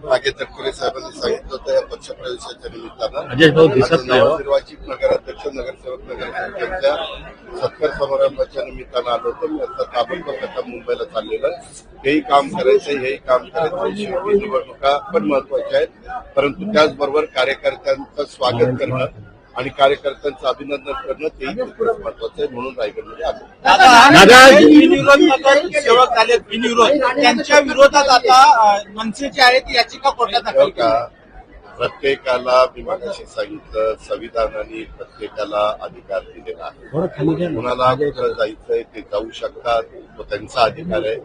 मागे तटकरे साहेबांनी सांगितलं होतं या पक्षप्रवेशाच्या निमित्तानं अजय भाऊ दिसत नाही हो. नवनिर्वाचित नगराध्यक्ष नगरसेवक नगरसेवकांच्या सत्कार समारंभाच्या निमित्तानं आलो होतो. मी आता ताबडतोब आता मुंबईला चाललेलं हेही काम करायचं, हेही काम करायचं. शेवटी निवडणुका पण महत्वाच्या आहेत, परंतु त्याचबरोबर कार्यकर्त्यांचं स्वागत करणं आणि कार्यकर्त्यांचं अभिनंदन करणं तेही तितकंच महत्वाचं आहे. म्हणून रायगडमध्ये आलो. बिनविरोध सेवक झाले, बिनविरोध त्यांच्या विरोधात आता मनसेची आहे ती याचिका कोर्टात दाखल केली. प्रत्येकाला मी मगाशी सांगितलं, संविधानाने प्रत्येकाला अधिकार दिलेला आहे. कुणाला कुठं जायचंय ते जाऊ शकतात, तो त्यांचा अधिकार आहे.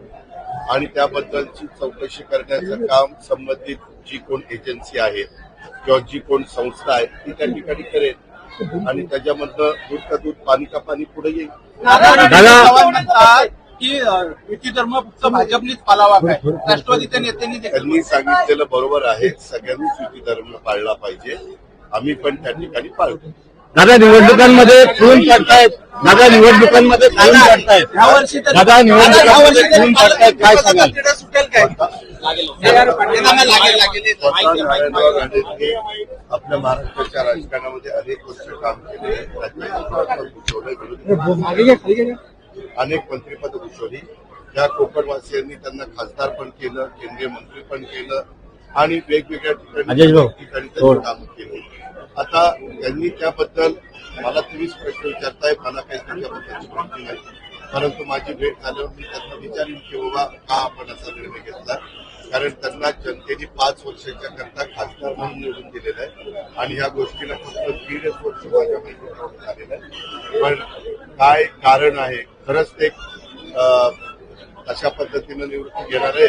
आणि त्याबद्दलची चौकशी करण्याचं काम संबंधित जी कोण एजन्सी आहे किंवा जी कोण संस्था आहे ती त्या ठिकाणी करेल आणि त्याच्यामधनं दूध का दूध पाणी का पाणी पुढे येईल. म्हणतात की युती धर्म फक्त भाजपनेच पाळावा काय, राष्ट्रवादीच्या नेत्यांनी त्यांनी सांगितलेलं बरोबर आहे. सगळ्यांनीच युती धर्म पाळला पाहिजे. आम्ही पण त्या ठिकाणी पाळतो. दादा निवडणुकांमध्ये खून पडतायत, दादा निवडणुकांमध्ये खून पडतायत, दादा निवडणुकांमध्ये खून पडतायत, काय सांगाल? सुटेल काय आपल्या महाराष्ट्राच्या राजकारणामध्ये अनेक वर्ष काम केले, अनेक मंत्रिपद घुसवली. त्या कोकणवासियांनी त्यांना खासदार पण केलं, केंद्रीय मंत्री पण केलं आणि वेगवेगळ्या ठिकाणी त्यांनी काम केले. आता त्यांनी त्याबद्दल मला तुम्हीच प्रश्न विचारताय, मला काही त्याच्याबद्दल माहिती नाही. परंतु माझी भेट झाल्यावर मी त्यांना विचारेन की बाबा का आपण असा निर्णय घेतला. कारण त्यांना जनतेने 5 वर्षाच्या करता खासदार म्हणून निवडून दिलेलं आहे आणि ह्या गोष्टीला फक्त 1.5 वर्ष माझ्या माहिती झालेलं आहे. पण काय कारण आहे, खरंच ते अशा पद्धतीनं निवृत्ती घेणार आहे,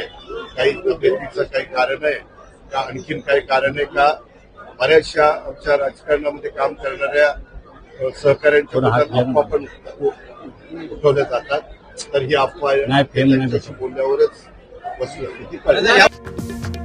काही तब्येतीचं काही कारण आहे का, आणखीन काही कारण आहे का? बऱ्याचशा आमच्या राजकारणामध्ये काम करणाऱ्या सहकाऱ्यांच्या अफवा पण उठवल्या जातात. तर ही अफवा बोलण्यावरच वस्तुस्थिती कळते.